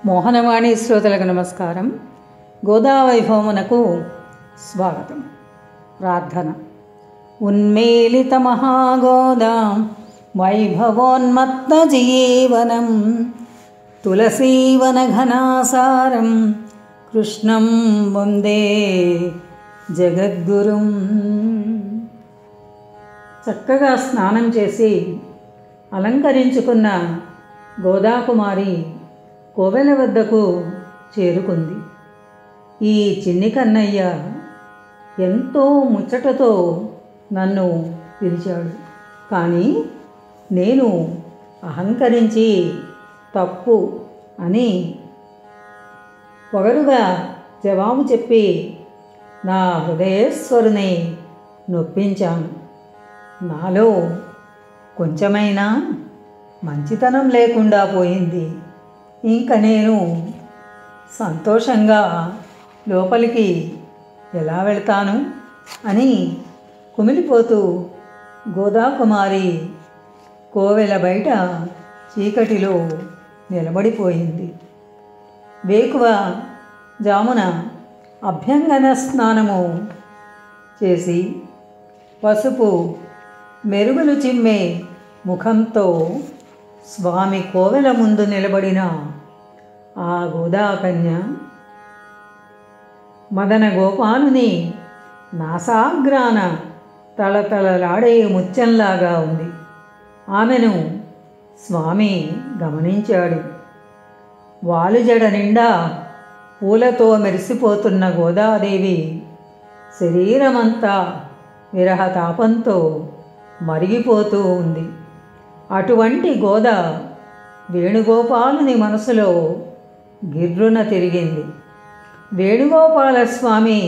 మోహనవాణి శ్రోతలకు నమస్కారం. గోదావైభవమునకు స్వాగతం. ప్రార్థన. ఉన్మేలిత మహాగోదాం వైభవోన్మత్త జీవనం తులసీవన ఘనాసారం కృష్ణం వందే జగద్గురుం. చక్కగా స్నానం చేసి అలంకరించుకున్న గోదాకుమారి కోవెల వద్దకు చేరుకుంది. ఈ చిన్ని కన్నయ్య ఎంతో ముచ్చటతో నన్ను పిలిచాడు, కానీ నేను అహంకరించి తప్పు అని పొగరుగా జవాబు చెప్పి నా హృదయేశ్వరుని నొప్పించాను. నాలో కొంచెమైనా మంచితనం లేకుండా పోయింది. ఇంక నేను సంతోషంగా లోపలికి ఎలా వెళ్తాను అని కుమిలిపోతూ గోదాకుమారి కోవెల బయట చీకటిలో నిలబడిపోయింది. వేకువ జామున అభ్యంగన స్నానము చేసి పసుపు మెరుగులు చిమ్మే ముఖంతో స్వామి కోవెల ముందు నిలబడిన ఆ గోదాకన్య మదన గోపాలుని నాసాగ్రాన తళతళలాడే ముత్యంలాగా ఉంది. ఆమెను స్వామి గమనించాడు. వాలుజడ నిండా పూలతో మెరిసిపోతున్న గోదాదేవి శరీరమంతా విరహతాపంతో మరిగిపోతూ ఉంది. అటువంటి గోద వేణుగోపాలుని మనసులో గిర్రున తిరిగింది. వేణుగోపాలస్వామి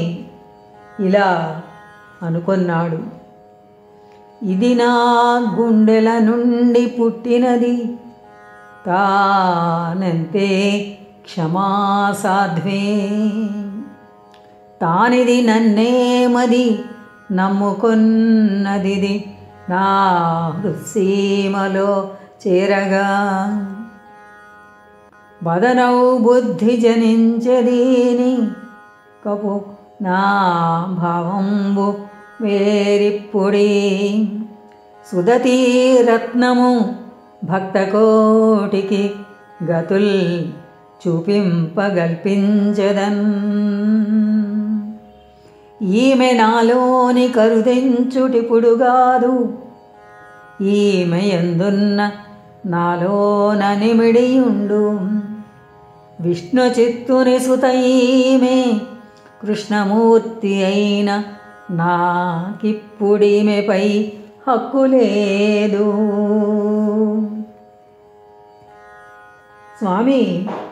ఇలా అనుకున్నాడు, ఇది నా గుండెల నుండి పుట్టినది, తానంతే క్షమాసాధ్వే, తానిది నన్నేమది నమ్ముకొన్నదిది నా హృత్సీమలో చేరగా, బదనౌ బుద్ధి జనించదీని కపు నా భావంబు వేరిప్పుడి, సుదతీ రత్నము భక్తకోటికి గతుల్ చూపింపగల్పించదన్, ఈమె నాలోని కరుదెంచుటిపుడుగాదు, ఈమె ఎందున్న నాలోన నిమిడియుండు, విష్ణు చిత్తుని సుత ఈమె కృష్ణమూర్తి అయిన నాకిప్పుడిమెపై హక్కు లేదు. స్వామి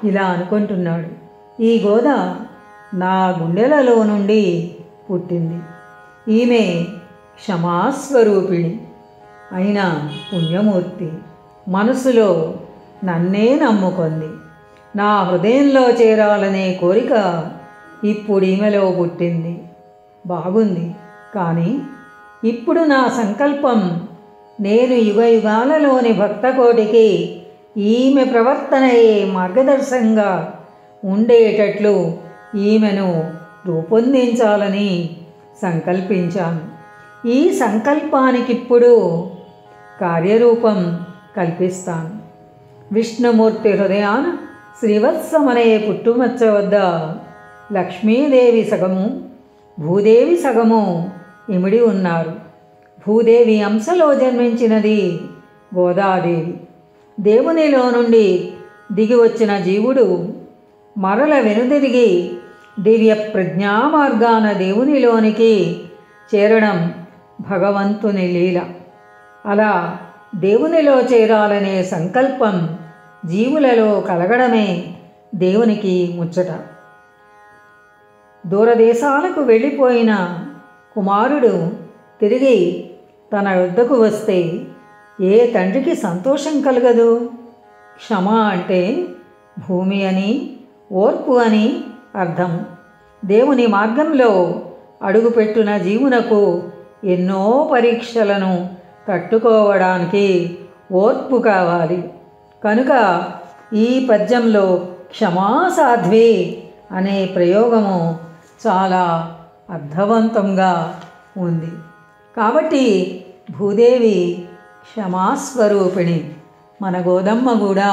ఇలా అనుకుంటున్నాడు, ఈ గోద నా గుండెలలో నుండి పుట్టింది. ఈమె క్షమాస్వరూపిణి అయిన పుణ్యమూర్తి. మనసులో నన్నే నమ్ముకుంది. నా హృదయంలో చేరాలనే కోరిక ఇప్పుడు ఈమెలో పుట్టింది. బాగుంది, కానీ ఇప్పుడు నా సంకల్పం నేను యుగయుగాలలోని భక్తకోటికి ఈమె ప్రవర్తనయే మార్గదర్శకంగా ఉండేటట్లు ఈమెను రూపొందించాలని సంకల్పించాను. ఈ సంకల్పానికిప్పుడు కార్యరూపం కల్పిస్తాను. విష్ణుమూర్తి హృదయాన శ్రీవత్సమనే పుట్టుమచ్చ వద్ద లక్ష్మీదేవి సగము, భూదేవి సగము ఇమిడి ఉన్నారు. భూదేవి అంశలో జన్మించినది గోదాదేవి. దేవునిలో నుండి దిగి వచ్చిన జీవుడు మరల వెనుదిరిగి దివ్య ప్రజ్ఞా మార్గాన దేవునిలోనికి చేరడం భగవంతుని లీల. అలా దేవునిలో చేరాలనే సంకల్పం జీవులలో కలగడమే దేవునికి ముచ్చట. దూరదేశాలకు వెళ్ళిపోయిన కుమారుడు తిరిగి తన వద్దకు వస్తే ఏ తండ్రికి సంతోషం కలగదు? క్షమ అంటే భూమి అని, ఓర్పు అని అర్థం. దేవుని మార్గంలో అడుగుపెట్టిన జీవునకు ఎన్నో పరీక్షలను తట్టుకోవడానికి ఓర్పు కావాలి. కనుక ఈ పద్యంలో క్షమాసాధ్వే అనే ప్రయోగము చాలా అర్థవంతంగా ఉంది. కాబట్టి భూదేవి క్షమాస్వరూపిణి, మన గోదమ్మ కూడా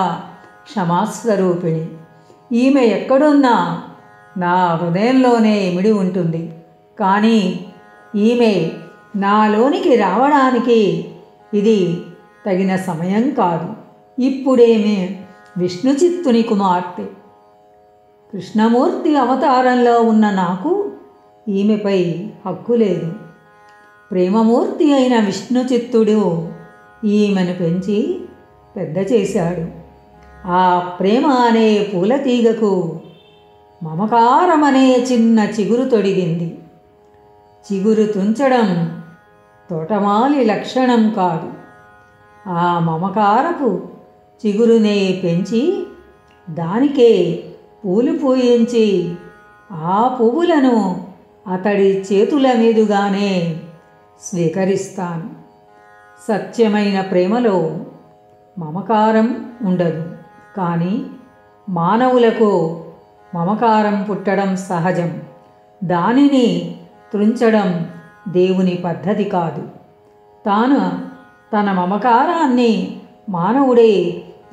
క్షమాస్వరూపిణి. ఈమె ఎక్కడున్నా నా హృదయంలోనే ఇమిడి ఉంటుంది. కానీ ఈమె నాలోనికి రావడానికి ఇది తగిన సమయం కాదు. ఇప్పుడేమే విష్ణు చిత్తుని కుమార్తె. కృష్ణమూర్తి అవతారంలో ఉన్న నాకు ఈమెపై హక్కు లేదు. ప్రేమమూర్తి అయిన విష్ణు చిత్తుడు ఈమెను పెంచి పెద్ద చేశాడు. ఆ ప్రేమ అనే పూలతీగకు మమకారమనే చిన్న చిగురు తొడిగింది. చిగురు తుంచడం తోటమాలి లక్షణం కాదు. ఆ మమకారపు చిగురునే పెంచి దానికే పూలు పూయించి ఆ పువ్వులను అతడి చేతుల మీదుగానే స్వీకరిస్తాను. సత్యమైన ప్రేమలో మమకారం ఉండదు. కానీ మానవులకు మమకారం పుట్టడం సహజం. దానిని త్రుంచడం దేవుని పద్ధతి కాదు. తన మమకారాన్ని మానవుడే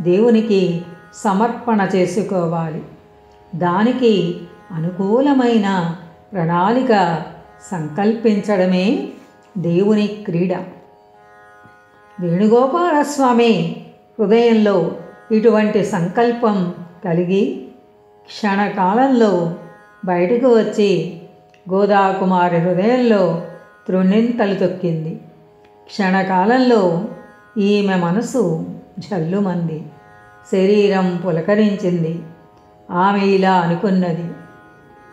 దేవునికి సమర్పణ చేసుకోవాలి. దానికి అనుకూలమైన ప్రణాళిక సంకల్పించడమే దేవుని క్రీడ. వేణుగోపాలస్వామి హృదయంలో ఇటువంటి సంకల్పం కలిగి క్షణకాలంలో బయటకు వచ్చి గోదాకుమారి హృదయంలో త్రుణింతలు తొక్కింది. క్షణకాలంలో ఈమె మనసు జల్లుమంది, శరీరం పులకరించింది. ఆమె ఇలా అనుకున్నది,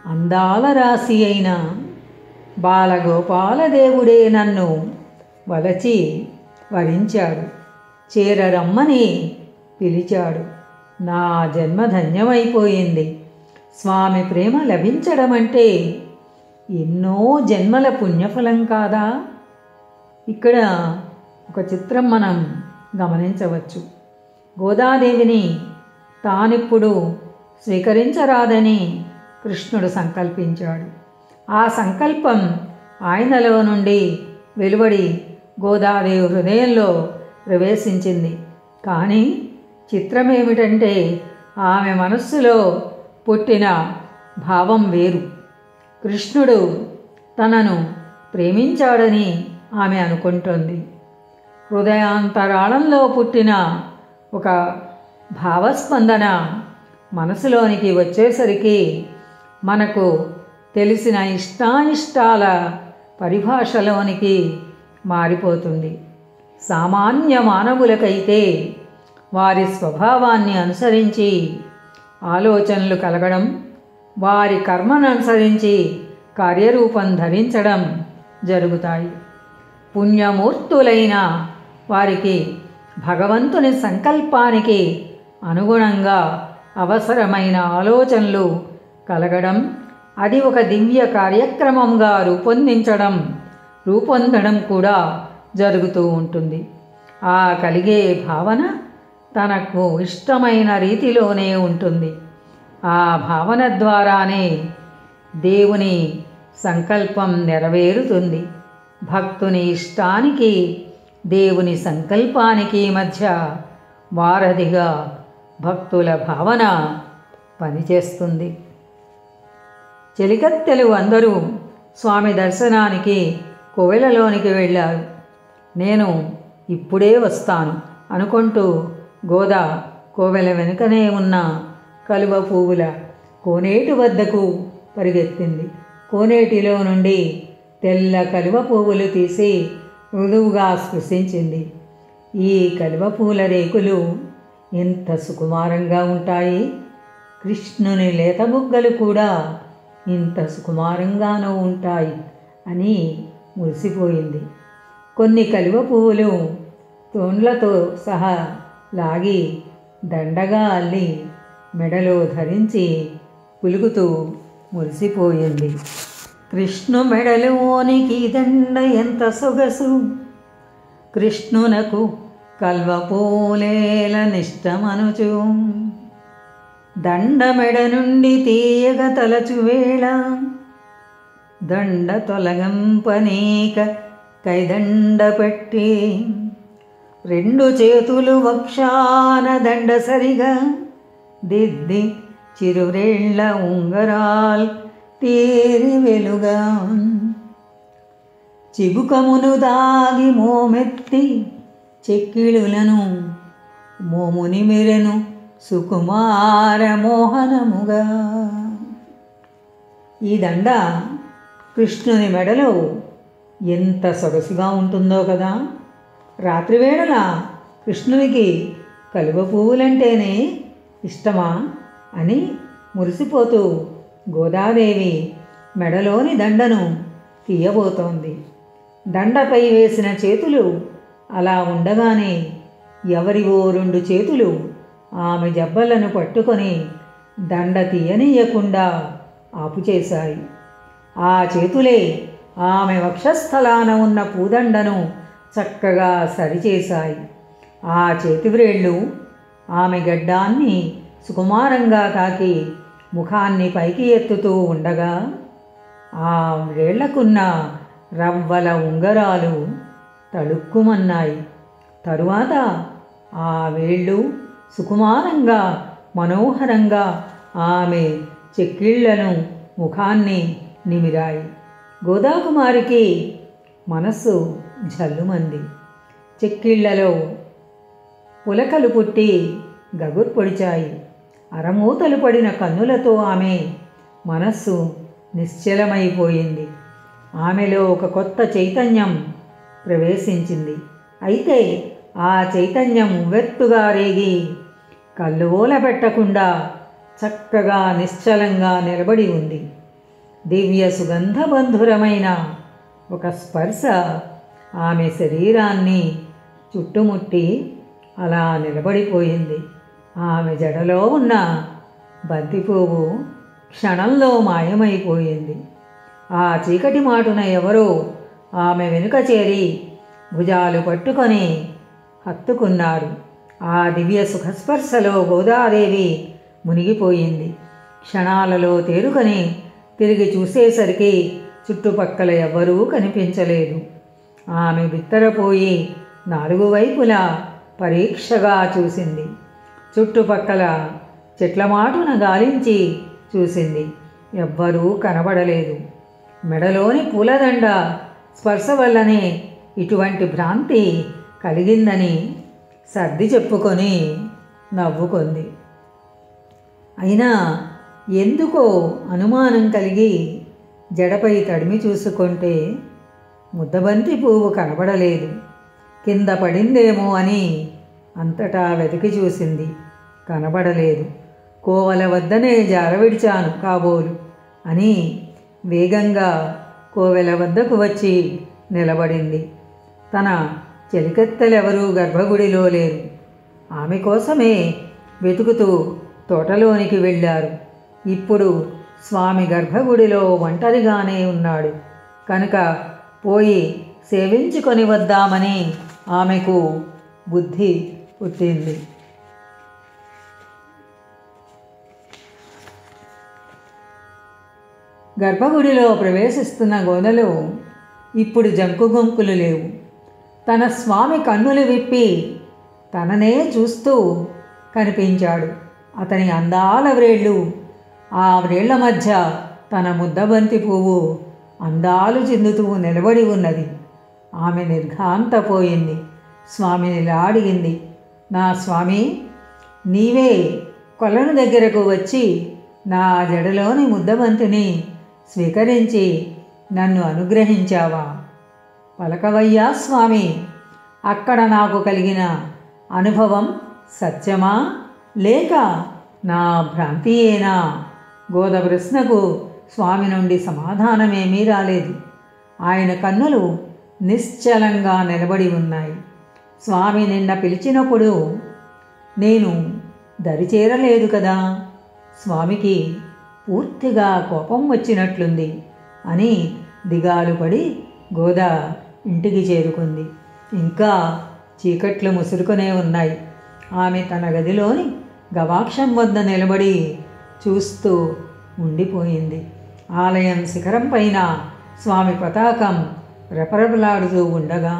అందాల రాశి అయిన బాలగోపాలదేవుడే నన్ను వలచి వరించాడు, చేరరమ్మని పిలిచాడు. నా జన్మ ధన్యమైపోయింది. స్వామి ప్రేమ లభించడం అంటే ఎన్నో జన్మల పుణ్యఫలం కాదా? ఇక్కడ ఒక చిత్రం మనం గమనించవచ్చు. గోదాదేవిని తానిప్పుడు స్వీకరించరాదని కృష్ణుడు సంకల్పించాడు. ఆ సంకల్పం ఆయనలో నుండి వెలువడి గోదాదేవి హృదయంలో ప్రవేశించింది. కానీ చిత్రమేమిటంటే ఆమె మనస్సులో పుట్టిన భావం వేరు. కృష్ణుడు తనను ప్రేమించాడని ఆమె అనుకుంటోంది. హృదయాంతరాళంలో పుట్టిన ఒక భావస్పందన మనసులోనికి వచ్చేసరికి మనకు తెలిసిన ఇష్టాయిష్టాల పరిభాషలోనికి మారిపోతుంది. సామాన్య మానవులకైతే వారి స్వభావాన్ని అనుసరించి ఆలోచనలు కలగడం, వారి కర్మను అనుసరించి కార్యరూపం ధరించడం జరుగుతాయి. పుణ్యమూర్తులైన వారికి భగవంతుని సంకల్పానికి అనుగుణంగా అవసరమైన ఆలోచనలు కలగడం, అది ఒక దివ్య కార్యక్రమంగా రూపొందడం కూడా జరుగుతూ ఉంటుంది. ఆ కలిగే భావన తనకు ఇష్టమైన రీతిలోనే ఉంటుంది. ఆ భావన ద్వారానే దేవుని సంకల్పం నెరవేరుతుంది. భక్తుని ఇష్టానికి దేవుని సంకల్పానికి మధ్య వారధిగా భక్తుల భావన పనిచేస్తుంది. చెలికత్తెలు అందరూ స్వామి దర్శనానికి కోవెలలోనికి వెళ్ళారు. నేను ఇప్పుడే వస్తాను అనుకుంటూ గోదా కోవెల వెనుకనే ఉన్న కలువ పువ్వుల కోనేటి వద్దకు పరిగెత్తింది. కోనేటిలో నుండి తెల్ల కలువ పువ్వులు తీసి మృదువుగా స్పృశించింది. ఈ కలువ పూల రేకులు ఎంత సుకుమారంగా ఉంటాయి, కృష్ణుని లేత బుగ్గలు కూడా ఇంత సుకుమారంగానూ ఉంటాయి అని మురిసిపోయింది. కొన్ని కలువ పువ్వులు తోండ్లతో సహా లాగి దండగా అల్లి మెడలో ధరించి పులుగుతూ మురిసిపోయింది. కృష్ణు మెడలోనికి దండ ఎంత సొగసు, కృష్ణునకు కల్వపోలేల నిష్టమనుచు దండమెడ నుండి తీయగ తలచువేళ దండ తొలగంపనీక కైదండ పెట్టి రెండు చేతులు వక్షాన దండ సరిగా దిద్ది చిరురేళ్ల ఉంగరాల్ తీరి వెలుగా చిబుకమును దాగి మోమెత్తి చెక్కిళులను మోముని మెరెను సుకుమార మోహనముగా. ఈ దండ కృష్ణుని మెడలో ఎంత సొగసుగా ఉంటుందో కదా. రాత్రివేళల కృష్ణునికి కలువ పువ్వులంటేనే ఇష్టమా అని మురిసిపోతూ గోదాదేవి మెడలోని దండను తీయబోతోంది. దండపై వేసిన చేతులు అలా ఉండగానే ఎవరివో రెండు చేతులు ఆమె జబ్బలను పట్టుకొని దండ తీయనీయకుండా ఆపుచేశాయి. ఆ చేతులే ఆమె వక్షస్థలాన ఉన్న పూదండను చక్కగా సరిచేశాయి. ఆ చేతివ్రేళ్ళు ఆమె గడ్డాన్ని సుకుమారంగా తాకి ముఖాన్ని పైకి ఎత్తుతూ ఉండగా ఆ వేళ్లకున్న రవ్వల ఉంగరాలు తళుక్కుమన్నాయి. తరువాత ఆ వేళ్ళు సుకుమారంగా మనోహరంగా ఆమె చెక్కిళ్లను ముఖాన్ని నిమిరాయి. గోదాకుమారికి మనస్సు జల్లుమంది. చెక్కిళ్లలో పులకలు పుట్టి గగురు పొడిచాయి. అరమూతలు పడిన కన్నులతో ఆమె మనస్సు నిశ్చలమైపోయింది. ఆమెలో ఒక కొత్త చైతన్యం ప్రవేశించింది. అయితే ఆ చైతన్యం ఉవ్వెత్తుగా రేగి కళ్ళువోల పెట్టకుండా చక్కగా నిశ్చలంగా నిలబడి ఉంది. దివ్య సుగంధబంధురమైన ఒక స్పర్శ ఆమె శరీరాన్ని చుట్టుముట్టి అలా నిలబడిపోయింది. ఆమె జడలో ఉన్న బంతిపువ్వు క్షణంలో మాయమైపోయింది. ఆ చీకటి మాటున ఎవరో ఆమె వెనుక చేరి భుజాలు పట్టుకొని హత్తుకున్నారు. ఆ దివ్య సుఖస్పర్శలో గోదాదేవి మునిగిపోయింది. క్షణాలలో తేరుకొని తిరిగి చూసేసరికి చుట్టుపక్కల ఎవ్వరూ కనిపించలేదు. ఆమె బిత్తరపోయి నాలుగు వైపులా పరీక్షగా చూసింది. చుట్టుపక్కల చెట్ల మాటున గాలించి చూసింది. ఎవ్వరూ కనబడలేదు. మెడలోని పూలదండ స్పర్శ వల్లనే ఇటువంటి భ్రాంతి కలిగిందని సర్ది చెప్పుకొని నవ్వుకుంది. అయినా ఎందుకో అనుమానం కలిగి జడపై తడిమి చూసుకుంటే ముద్దబంతి పువ్వు కనబడలేదు. కింద పడిందేమో అని అంతటా వెతికి చూసింది. కనబడలేదు. కోవల వద్దనే జారవిడిచాను కాబోలు అని వేగంగా కోవెల వద్దకు వచ్చి నిలబడింది. తన చెలికత్తెలెవరూ గర్భగుడిలో లేరు. ఆమె కోసమే వెతుకుతూ తోటలోనికి వెళ్ళారు. ఇప్పుడు స్వామి గర్భగుడిలో ఒంటరిగానే ఉన్నాడు కనుక పోయి సేవించుకొని వద్దామని ఆమెకు బుద్ధి పుట్టింది. గర్భగుడిలో ప్రవేశిస్తున్న గోదలో ఇప్పుడు జంకుగొంకులు లేవు. తన స్వామి కన్నులు విప్పి తననే చూస్తూ కనిపించాడు. అతని అందాల వ్రేళ్ళు, ఆ వ్రేళ్ల మధ్య తన ముద్దబంతి పువ్వు అందాలు చిందుతూ నిలబడి ఉన్నది. ఆమె నిర్ఘాంతపోయింది. స్వామిని అడిగింది, నా స్వామి, నీవే కొలను దగ్గరకు వచ్చి నా జడలోని ముద్దబంతిని స్వీకరించి నన్ను అనుగ్రహించావా? పలకవయ్యా స్వామి, అక్కడ నాకు కలిగిన అనుభవం సత్యమా లేక నా భ్రాంతియేనా? గోద ప్రశ్నకు స్వామి నుండి సమాధానమేమీ రాలేదు. ఆయన కన్నులు నిశ్చలంగా నిలబడి ఉన్నాయి. స్వామి నిన్న పిలిచినప్పుడు నేను దరిచేరలేదు కదా. స్వామికి పూర్తిగా కోపం వచ్చినట్లుంది అని దిగాలు పడి గోద ఇంటికి చేరుకుంది. ఇంకా చీకట్లు ముసురుకునే ఉన్నాయి. ఆమె తన గదిలోని గవాక్షం వద్ద నిలబడి చూస్తూ ఉండిపోయింది. ఆలయం శిఖరం పైన స్వామి పతాకం రెపరెపలాడుతూ ఉండగా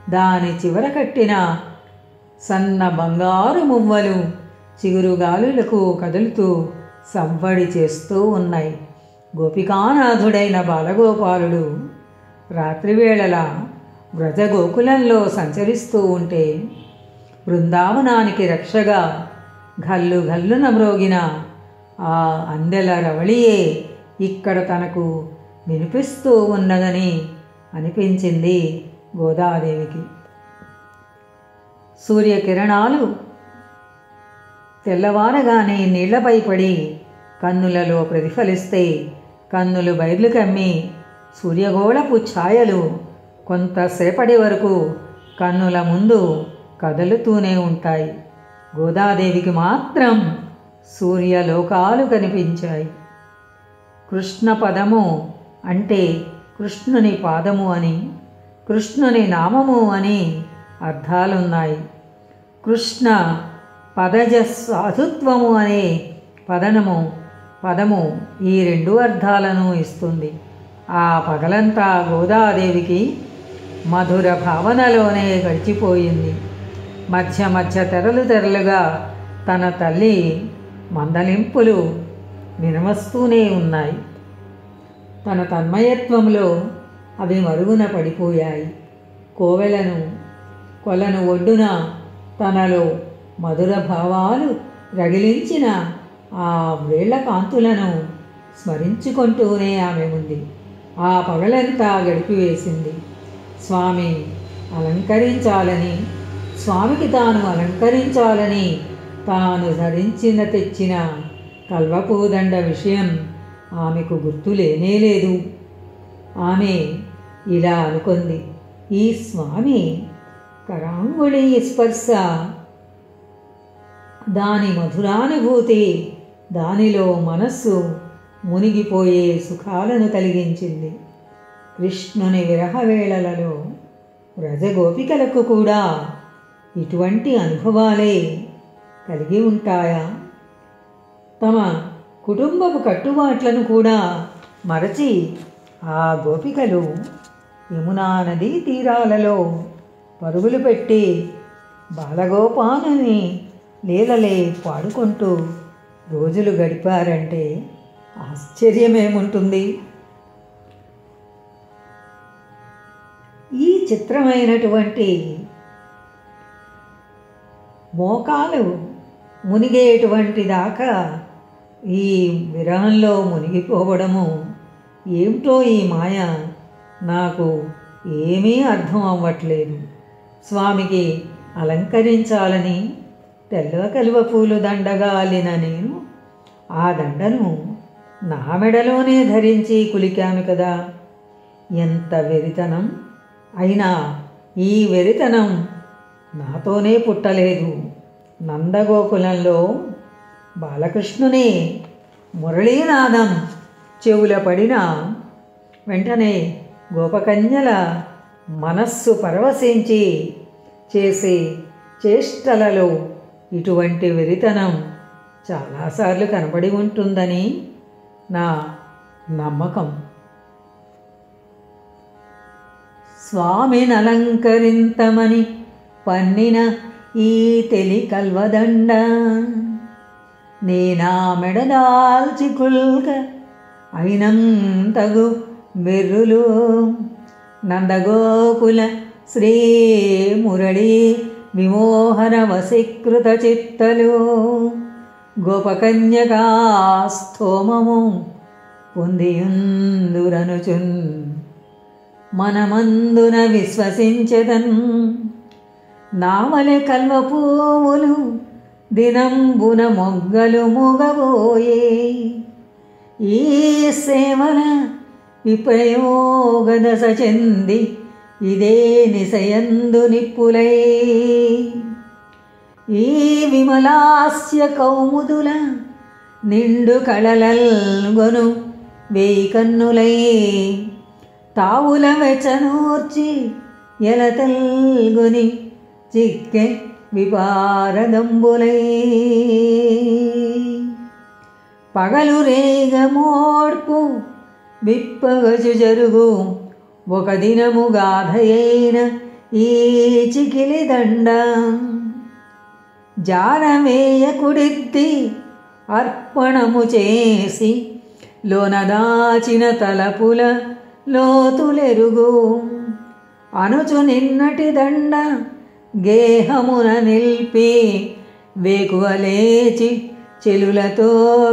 దాని చివర కట్టిన సన్న బంగారు మువ్వలు చిగురుగాలులకు కదులుతూ సవ్వడి చేస్తూ ఉన్నాయి. గోపికానాథుడైన బాలగోపాలుడు రాత్రివేళల వ్రజగోకులంలో సంచరిస్తూ ఉంటే బృందావనానికి రక్షగా గల్లు గల్లున మ్రోగిన ఆ అందెల రవళియే ఇక్కడ తనకు వినిపిస్తూ ఉన్నదని అనిపించింది గోదాదేవికి. సూర్యకిరణాలు తెల్లవారగానే నీళ్లపై పడి కన్నులలో ప్రతిఫలిస్తే కన్నులు బైర్లు కమ్మి సూర్యగోళపు ఛాయలు కొంతసేపటి వరకు కన్నుల ముందు కదులుతూనే ఉంటాయి. గోదాదేవికి మాత్రం సూర్యలోకాలు కనిపించాయి. కృష్ణ పదము అంటే కృష్ణుని పాదము అని, కృష్ణుని నామము అని అర్థాలున్నాయి. కృష్ణ పదజ సాధుత్వము అనే పదము ఈ రెండు అర్థాలను ఇస్తుంది. ఆ పగలంతా గోదాదేవికి మధుర భావనలోనే గడిచిపోయింది. మధ్య మధ్య తెరలుగా తన తల్లి మందలింపులు వినవస్తూనే ఉన్నాయి. తన తన్మయత్వంలో అవి మరుగున పడిపోయాయి. కొలను ఒడ్డున తనలో మధుర భావాలు రగిలించిన ఆ వేళ్ల కాంతులను స్మరించుకుంటూనే ఆమె ఉంది. ఆ పగలంతా గడిపివేసింది. స్వామికి తాను అలంకరించాలని తాను తెచ్చిన కల్వపూదండ విషయం ఆమెకు గుర్తు లేనేలేదు. ఆమె ఇలా అనుకుంది, ఈ స్వామి కరాంగుళి స్పర్శ, దాని మధురానుభూతి దానిలో మనస్సు మునిగిపోయే సుఖాలను కలిగించింది. కృష్ణుని విరహవేళలలో వ్రజగోపికలకు కూడా ఇటువంటి అనుభవాలే కలిగి ఉంటాయా? తమ కుటుంబపు కట్టుబాట్లను కూడా మరచి ఆ గోపికలు యమునా నదీ తీరాలలో పరుగులు పెట్టి బాలగోపాలుని లీలలే పాడుకుంటూ రోజులు గడిపారంటే ఆశ్చర్యమేముంటుంది? ఈ చిత్రమైనటువంటి మోకాలు మునిగేటువంటి దాకా ఈ విరహంలో మునిగిపోవడము ఏమిటో ఈ మాయ నాకు ఏమీ అర్థం అవ్వట్లేదు. స్వామికి అలంకరించాలని తెల్ల కలువ పూలు దండగా అల్లిన నేను ఆ దండను నా మెడలోనే ధరించి కులికాను కదా. ఎంత వెరితనం! అయినా ఈ వెరితనం నాతోనే పుట్టలేదు. నందగోకులంలో బాలకృష్ణుని మురళీనాదం చెవుల పడిన వెంటనే గోపకన్యల మనస్సు పరవశించి చేసే చేష్టలలో ఇటువంటి వెరితనం చాలాసార్లు కనబడి ఉంటుందని నా నమ్మకం. స్వామిని అలంకరింతమని పన్నిన ఈ తెలి కల్వదండ నేనా మెడదాల్చి కుల్క అయినంతగు బెర్రులు నందగోకుల శ్రీ మురళీ విమోహన వశీకృత చిత్తలు గోపకన్యకా స్థోమము పొందియుందురనుచున్ మనమందున విశ్వసించెదన్. నావలె కల్వపూవులు దినంబున మొగ్గలు మూగబోయే ఈ సేవన విపయోగదశ చెంది ఇదే నిశయందు నిప్పులై ఈ విమలాస్య కౌముదుల నిండు కళలల్గొను వేయి కన్నులై తావుల వెచనూర్చి ఎలతల్గొని చిక్కె విపారదంబులై పగలు రేగ మోడ్పు విప్పగజు జరుగు ఒక దినము గాథయైన ఈ చికిలి దండ జారవేయకుడిద్ది అర్పణము చేసి లోనదాచిన తలపుల లోతులెరుగు అనుచు నిన్నటి దండ గేహమున నిల్పి వేకువలేచి చెలులతో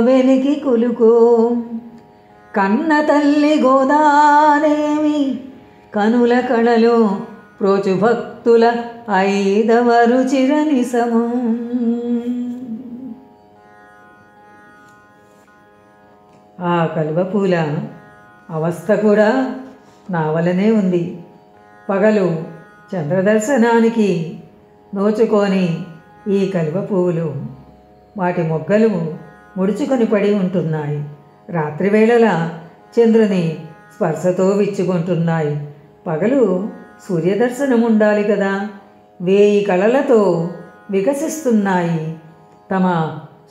వెలికి కులుకు కన్న తల్లి గోదాదేవి కనుల కళలు ప్రోచు భక్తుల ఐదవరు చిరనిసము. ఆ కలువపూల అవస్థ కూడా నా వలనే ఉంది. పగలు చంద్రదర్శనానికి నోచుకొని ఈ కలువ పువ్వులు వాటి మొగ్గలు ముడుచుకొని పడి ఉంటున్నాయి. రాత్రివేళల చంద్రుని స్పర్శతో విచ్చుకుంటున్నాయి. పగలు సూర్యదర్శనం ఉండాలి కదా, 1000 కళలతో వికసిస్తున్నాయి. తమ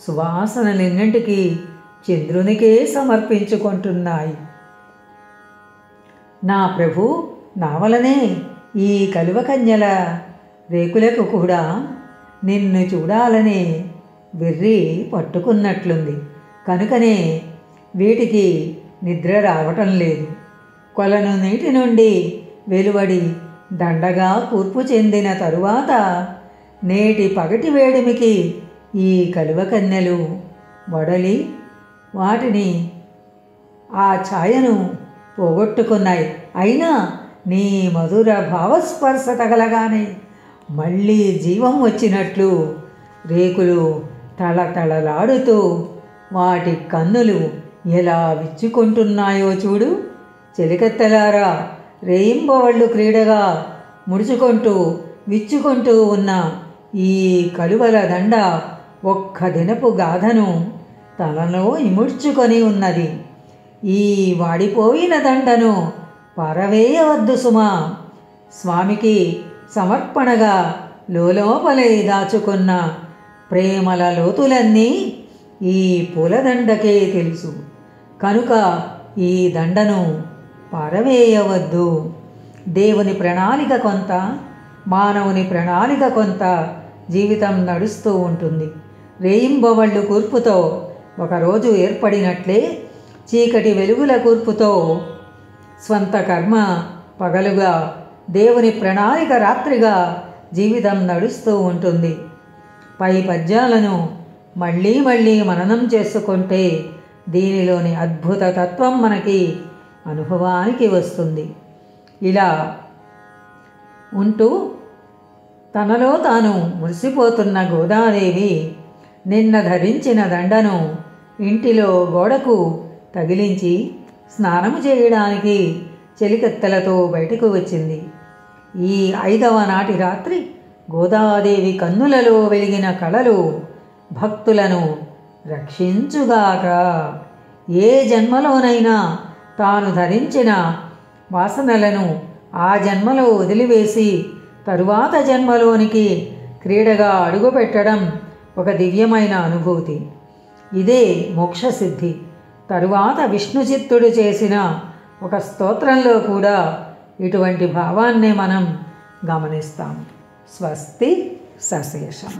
సువాసనలన్నింటికీ చంద్రునికే సమర్పించుకుంటున్నాయి. నా ప్రభు నా వలనే ఈ కలువకన్యల రేకులకు కూడా నిన్ను చూడాలనే వెర్రి పట్టుకున్నట్లుంది. కనుకనే వీటికి నిద్ర రావటం లేదు. కొలను నీటి నుండి వెలువడి దండగా కూర్పు చెందిన తరువాత నేటి పగటి వేడిమికి ఈ కలువకన్యలు వడలి వాటిని ఆ ఛాయను పోగొట్టుకున్నాయి. అయినా నీ మధుర భావస్పర్శ తగలగానే మళ్ళీ జీవం వచ్చినట్లు రేకులు తళతళలాడుతూ వాటి కన్నులు ఎలా విచ్చుకుంటున్నాయో చూడు. చెలికత్తెలారా, రేయింబవళ్ళు క్రీడగా ముడుచుకుంటూ విచ్చుకుంటూ ఉన్న ఈ కలువల దండ ఒక్క దినపు గాథను తలలో ఇముడ్చుకొని ఉన్నది. ఈ వాడిపోయిన దండను పారవేయవద్దు సుమా. స్వామికి సమర్పణగా లోపలే దాచుకున్న ప్రేమల లోతులన్నీ ఈ పూలదండకే తెలుసు. కనుక ఈ దండను పారవేయవద్దు. దేవుని ప్రణాళిక కొంత, మానవుని ప్రణాళిక కొంత జీవితం నడుస్తూ ఉంటుంది. రేయింబవళ్ళు కూర్పుతో ఒకరోజు ఏర్పడినట్లే చీకటి వెలుగుల కూర్పుతో స్వంత కర్మ పగలుగా, దేవుని ప్రణాళిక రాత్రిగా జీవితం నడుస్తూ ఉంటుంది. పై పద్యాలను మళ్ళీ మళ్ళీ మననం చేసుకుంటే దీనిలోని అద్భుత తత్వం మనకి అనుభవానికి వస్తుంది. ఇలా ఉంటూ తనలో తాను మురిసిపోతున్న గోదాదేవి నిన్న ధరించిన దండను ఇంటిలో గోడకు తగిలించి స్నానము చేయడానికి చెలికత్తెలతో బయటకు వచ్చింది. ఈ 5వ నాటి రాత్రి గోదాదేవి కన్నులలో వెలిగిన కళలు భక్తులను రక్షించుగాక. ఏ జన్మలోనైనా తాను ధరించిన వాసనలను ఆ జన్మలో వదిలివేసి తరువాత జన్మలోనికి క్రీడగా అడుగుపెట్టడం ఒక దివ్యమైన అనుభూతి. ఇదే మోక్షసిద్ధి. తరువాత విష్ణుచిత్తుడు చేసిన ఒక స్తోత్రంలో కూడా ఇటువంటి భావాన్నే మనం గమనిస్తాం. స్వస్తి సశేషం.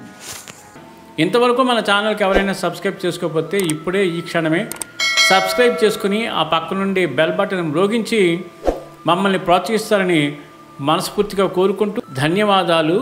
ఇంతవరకు మన ఛానల్కి ఎవరైనా సబ్స్క్రైబ్ చేసుకోకపోతే ఇప్పుడే ఈ క్షణమే సబ్స్క్రైబ్ చేసుకుని ఆ పక్క నుండి బెల్ బటన్ మ్రోగించి మమ్మల్ని ప్రోత్సహిస్తారని మనస్ఫూర్తిగా కోరుకుంటూ ధన్యవాదాలు.